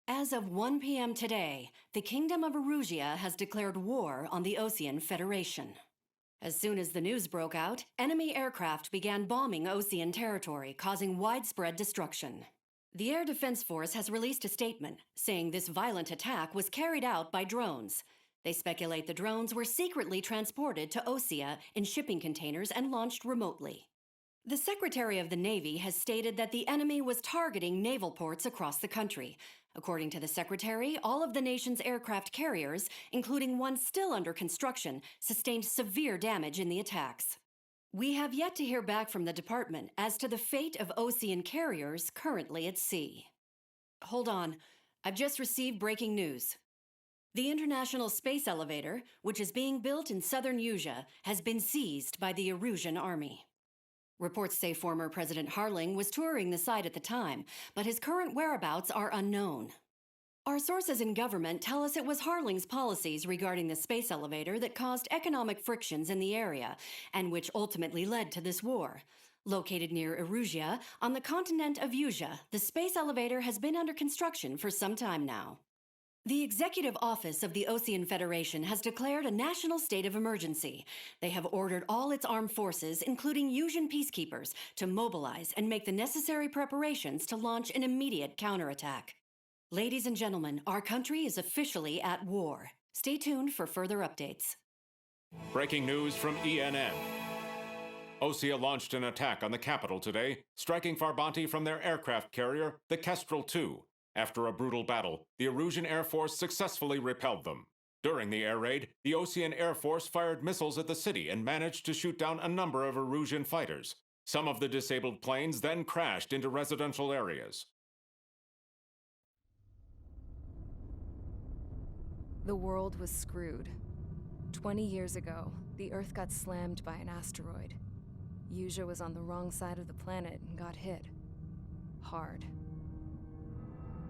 As of 1 p.m. today, the Kingdom of Erusean has declared war on the Osean Federation. As soon as the news broke out, enemy aircraft began bombing Osean territory, causing widespread destruction. The Air Defense Force has released a statement saying this violent attack was carried out by drones. They speculate the drones were secretly transported to Osean in shipping containers and launched remotely. The Secretary of the Navy has stated that the enemy was targeting naval ports across the country. According to the Secretary, all of the nation's aircraft carriers, including one still under construction, sustained severe damage in the attacks. We have yet to hear back from the department as to the fate of Osean carriers currently at sea. Hold on, I've just received breaking news. The International Space Elevator, which is being built in southern Usia, has been seized by the Erusean army. Reports say former President Harling was touring the site at the time, but his current whereabouts are unknown. Our sources in government tell us it was Harling's policies regarding the space elevator that caused economic frictions in the area, and which ultimately led to this war. Located near Erusean, on the continent of Usia, the space elevator has been under construction for some time now. The Executive Office of the Osean Federation has declared a national state of emergency. They have ordered all its armed forces, including Usian peacekeepers, to mobilize and make the necessary preparations to launch an immediate counterattack. Ladies and gentlemen, our country is officially at war. Stay tuned for further updates. Breaking news from ENN. Osean launched an attack on the capital today, striking Farbanti from their aircraft carrier, the Kestrel II. After a brutal battle, the Erusean Air Force successfully repelled them. During the air raid, the Osean Air Force fired missiles at the city and managed to shoot down a number of Erusean fighters. Some of the disabled planes then crashed into residential areas. The world was screwed. 20 years ago, the Earth got slammed by an asteroid. Usia was on the wrong side of the planet and got hit. Hard.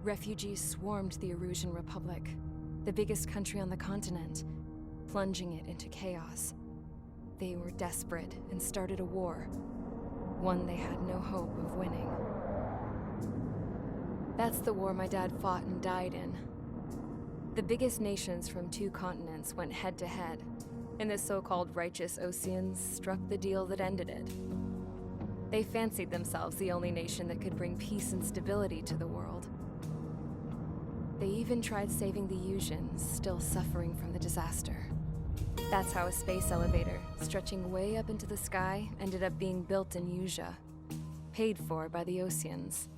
Refugees swarmed the Erusean Republic, the biggest country on the continent, plunging it into chaos. They were desperate and started a war, one they had no hope of winning. That's the war my dad fought and died in. The biggest nations from 2 continents went head-to-head, and the so-called righteous Oseans struck the deal that ended it. They fancied themselves the only nation that could bring peace and stability to the world. They even tried saving the Usians, still suffering from the disaster. That's how a space elevator, stretching way up into the sky, ended up being built in Usia, paid for by the Oseans.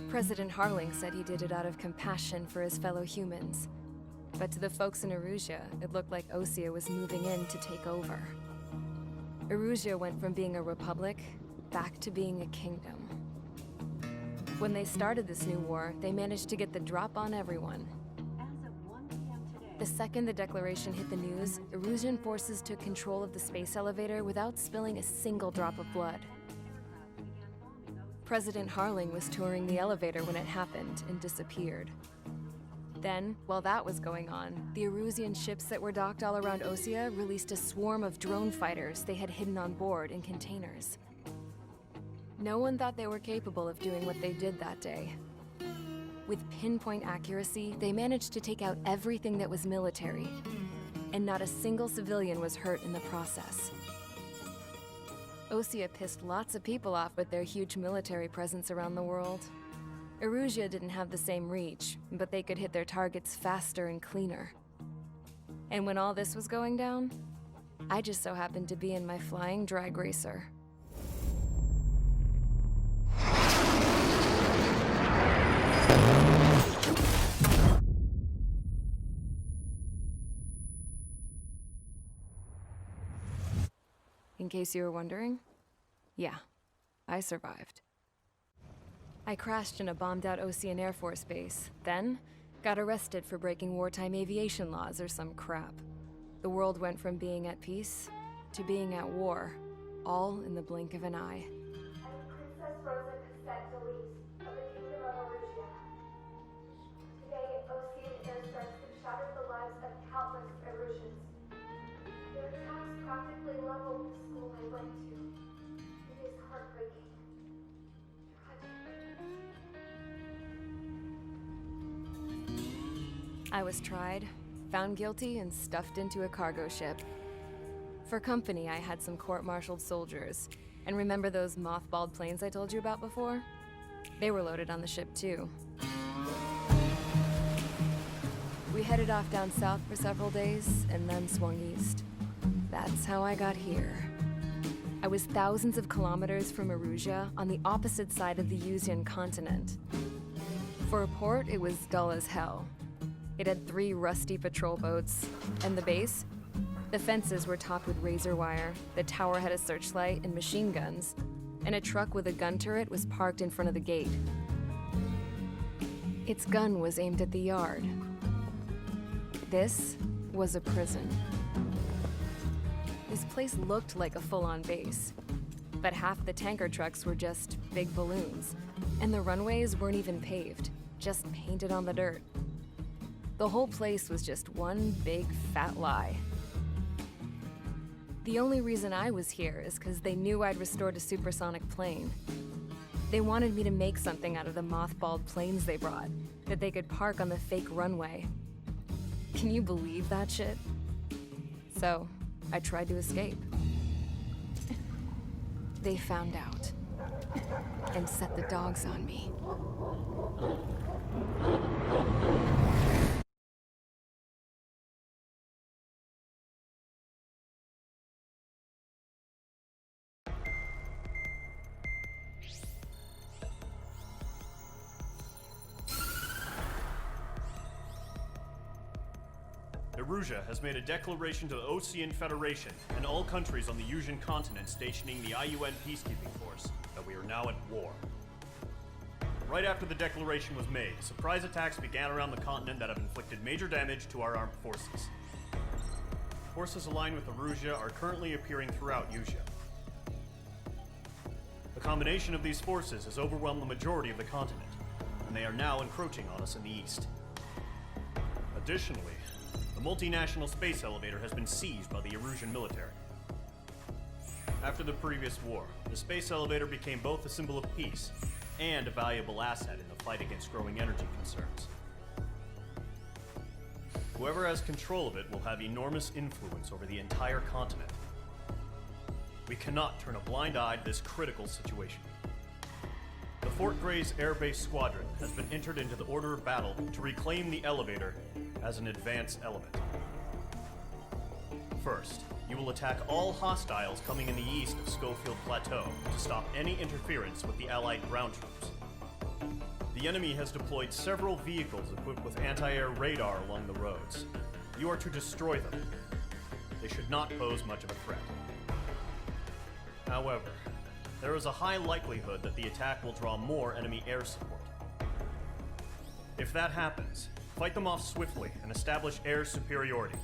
President Harling said he did it out of compassion for his fellow humans. But to the folks in Erusean, it looked like Osean was moving in to take over. Erusean went from being a republic back to being a kingdom. When they started this new war, they managed to get the drop on everyone. As of 1 p.m. today, The second the declaration hit the news, Erusean forces took control of the space elevator without spilling a single drop of blood. President Harling was touring the elevator when it happened and disappeared. Then, while that was going on, the Erusean ships that were docked all around Osean released a swarm of drone fighters they had hidden on board in containers. No one thought they were capable of doing what they did that day. With pinpoint accuracy, they managed to take out everything that was military, and not a single civilian was hurt in the process. Osean pissed lots of people off with their huge military presence around the world. Erusean didn't have the same reach, but they could hit their targets faster and cleaner. And when all this was going down, I just so happened to be in my flying drag racer. In case you were wondering, yeah, I survived. I crashed in a bombed-out Osean Air Force base, then got arrested for breaking wartime aviation laws or some crap. The world went from being at peace to being at war, all in the blink of an eye. I'm Princess Rosa of the Kingdom of Erusean. Today, Osean airstrikes have shattered the lives of countless Eruseans. Their attacks practically leveled the school I went to. It is heartbreaking. Tragic. I was tried, found guilty, and stuffed into a cargo ship. For company, I had some court-martialed soldiers. And remember those mothballed planes I told you about before? They were loaded on the ship too. We headed off down south for several days, and then swung east. That's how I got here. I was thousands of kilometers from Erusean, on the opposite side of the Usean continent. For a port, it was dull as hell. It had 3 rusty patrol boats, and the base? The fences were topped with razor wire, the tower had a searchlight and machine guns, and a truck with a gun turret was parked in front of the gate. Its gun was aimed at the yard. This was a prison. This place looked like a full-on base, but half the tanker trucks were just big balloons, and the runways weren't even paved, just painted on the dirt. The whole place was just one big fat lie. The only reason I was here is because they knew I'd restored a supersonic plane. They wanted me to make something out of the mothballed planes they brought, that they could park on the fake runway. Can you believe that shit? So, I tried to escape. They found out, and set the dogs on me. Erusean has made a declaration to the Osean Federation and all countries on the Usean continent stationing the IUN peacekeeping force that we are now at war. Right after the declaration was made, surprise attacks began around the continent that have inflicted major damage to our armed forces. Forces aligned with Erusean are currently appearing throughout Usean. The combination of these forces has overwhelmed the majority of the continent, and they are now encroaching on us in the east. Additionally, the multinational space elevator has been seized by the Erusean military. After the previous war, the space elevator became both a symbol of peace and a valuable asset in the fight against growing energy concerns. Whoever has control of it will have enormous influence over the entire continent. We cannot turn a blind eye to this critical situation. The Fort Gray's Air Base Squadron has been entered into the order of battle to reclaim the elevator as an advance element. First, you will attack all hostiles coming in the east of Schofield Plateau to stop any interference with the Allied ground troops. The enemy has deployed several vehicles equipped with anti-air radar along the roads. You are to destroy them. They should not pose much of a threat. However, there is a high likelihood that the attack will draw more enemy air support. If that happens, fight them off swiftly and establish air superiority.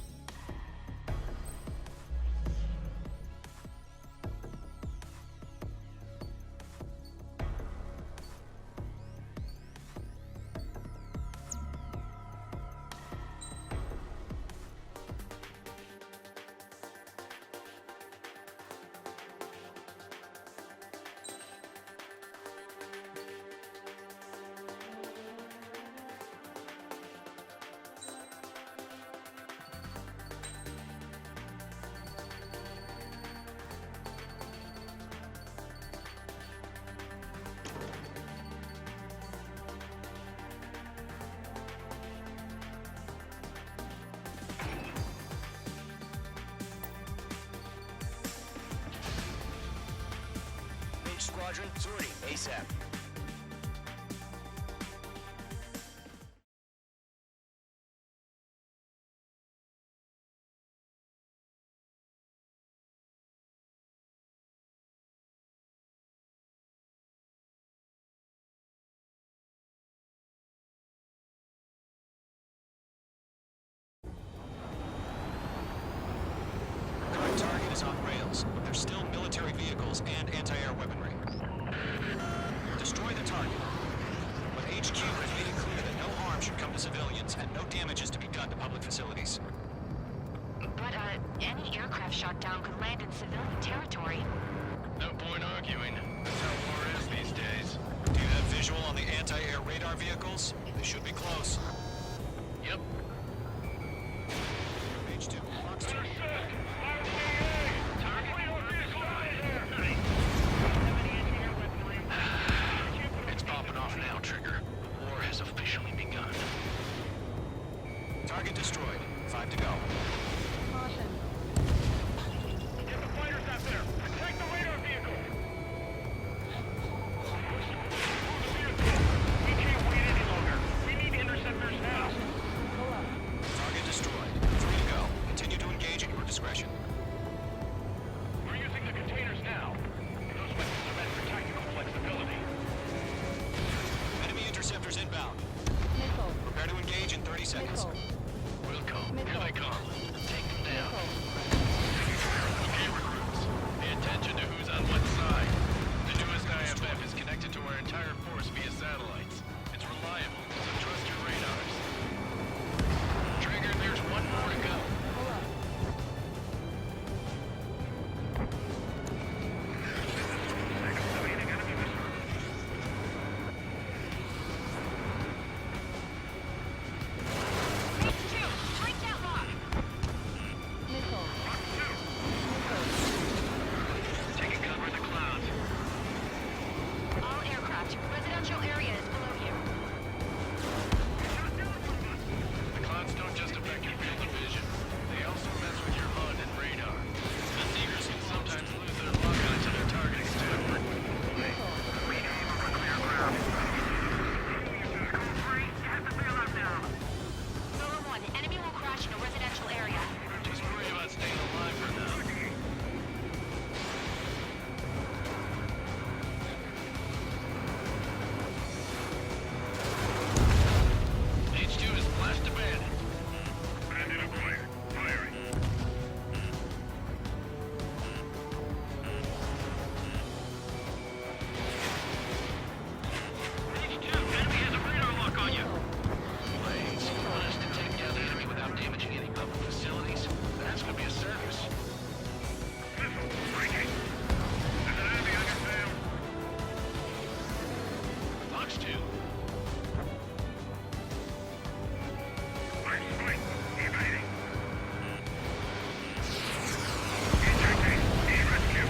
Squadron, sortie, ASAP. Current target is on rails. There's still military vehicles and anti-air weaponry. Destroy the target. But HQ has made it clear that no harm should come to civilians and no damage is to be done to public facilities. But, any aircraft shot down could land in civilian territory. No point arguing. That's how war is these days. Do you have visual on the anti-air radar vehicles? They should be close. Yep. time to go. Caution. Get the fighters out there! Take the radar vehicle! Move the vehicle! We can't wait any longer. We need interceptors now. Pull up. Target destroyed. 3 to go. Continue to engage at your discretion. We're using the containers now. Those weapons are meant for tactical flexibility. Enemy interceptors inbound. Missile. Prepare to engage in 30 seconds. Missile. We'll come. Here Missile. they come. Take them down. Missile. Okay, recruits. Pay attention to who's on what side. The newest IFF is connected to our entire force via satellites. It's reliable, so trust your radars. Trigger, there's one more to go. Pull up. Missile. Taking cover in the clouds. All aircraft, residential area is below you. The clouds don't just affect your field of vision. They also mess with your HUD and radar. The seekers can sometimes lose their lock onto their targeting too. Lower 1, enemy will crash in a residential area. Just worry about staying alive for now. H2 is flashed to bandit. Bandit acquired. Firing. H2, enemy has a radar lock on you. Blades, want us to take down the enemy without damaging any public facilities? That's gonna be a service. Breaking. There's an enemy on your tail. Fox 2. Right, evading. Ejecting. E-rescue.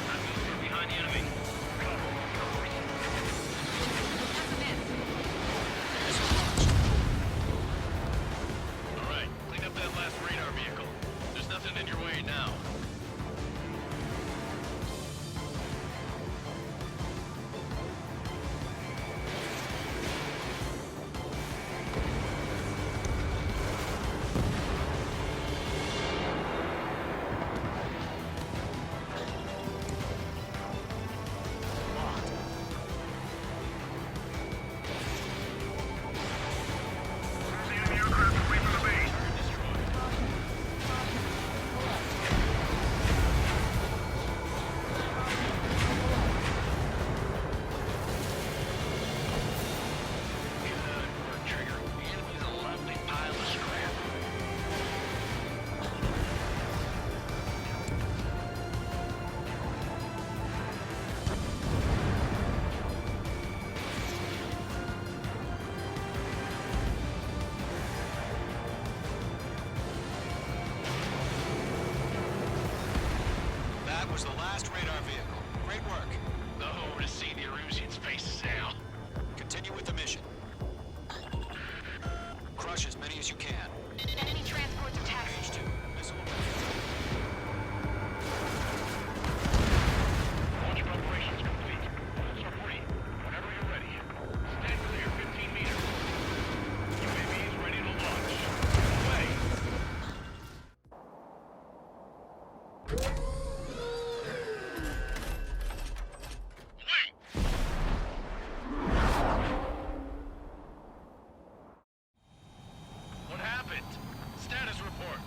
I'm moving behind the enemy. Cover. All right, clean up that last radar vehicle. There's nothing in your way now. The enemy aircraft away from the base. Destroyed. Good work, Trigger. The enemy's a lovely pile of scrap. That was the last radar vehicle. Great work. Oh, to see the Erusean's faces now. Continue with the mission. Crush as many as you can. Enemy transports are taxiing. H2, missile Launch preparations complete. Pulse are free. Whenever you're ready. Stand clear 15 meters. UAVs ready to launch. Away! Wait! What happened? Status report.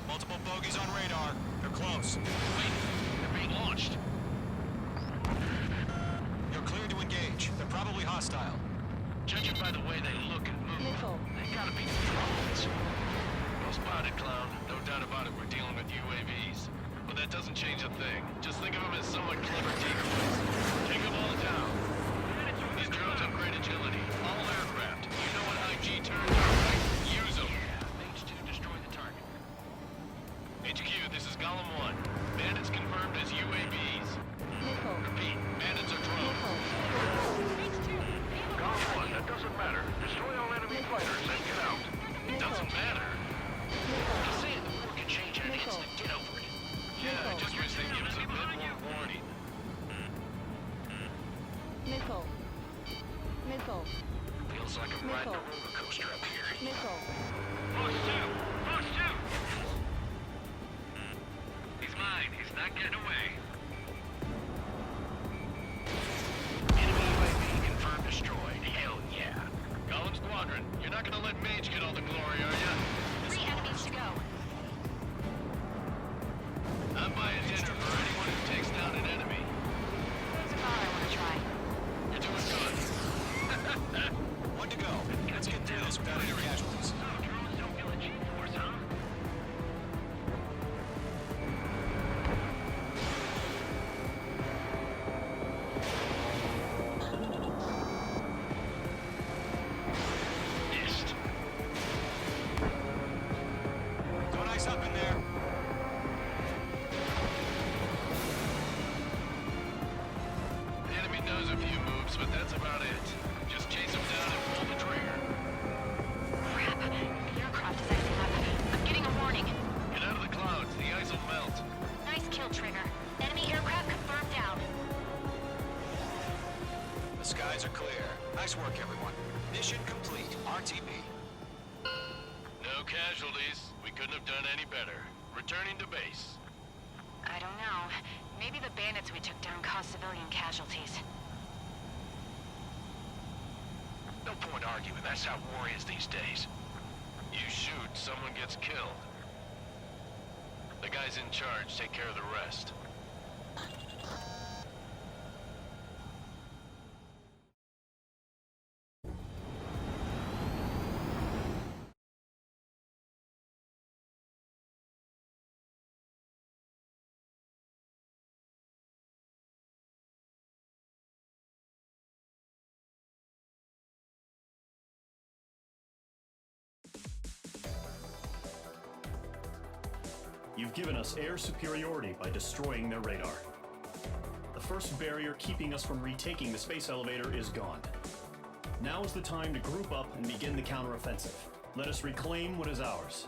Multiple bogies on radar. They're close. Wait, they're being launched. You're cleared to engage. They're probably hostile. Judging by the way they look and move, Missile. they gotta be drones. Well spotted, clown. No doubt about it, we're dealing with UAVs. But that doesn't change a thing. Just think of them as somewhat clever decoys. Take them all down. These drones upgrade agility. All aircraft. You know what IG turns are, right? Use them. H2, destroy the target. HQ, this is Golem 1. Bandits confirmed as UAVs. Missile. Repeat, bandits are drones. Missile. Golem 1, that doesn't matter. Destroy all enemy fighters and get out. Feels like I'm riding a roller coaster up here. Nickel. Fox 2! Fox 2! He's mine. He's not getting away. Enemy UAV confirmed destroyed. Hell yeah. Column Squadron, you're not gonna let Mage get all the glory, are ya? 3 enemies to go. I'm buying dinner for anyone who takes down an enemy. There's a bar I want to try. You're doing good. One to go. Let's get through this without any casualties. So, drones don't feel a G-force, huh? Missed. Go nice up in there. The enemy knows a few moves, but that's about it. Just chase him down and pull the trigger. Crap. The aircraft is icing up. I'm getting a warning. Get out of the clouds. The ice will melt. Nice kill, Trigger. Enemy aircraft confirmed down. The skies are clear. Nice work, everyone. Mission complete. RTB. No casualties. We couldn't have done any better. Returning to base. I don't know. Maybe the bandits we took down caused civilian casualties. No point arguing. That's how war is these days. You shoot, someone gets killed. The guys in charge take care of the rest. You've given us air superiority by destroying their radar. The first barrier keeping us from retaking the space elevator is gone. Now is the time to group up and begin the counteroffensive. Let us reclaim what is ours.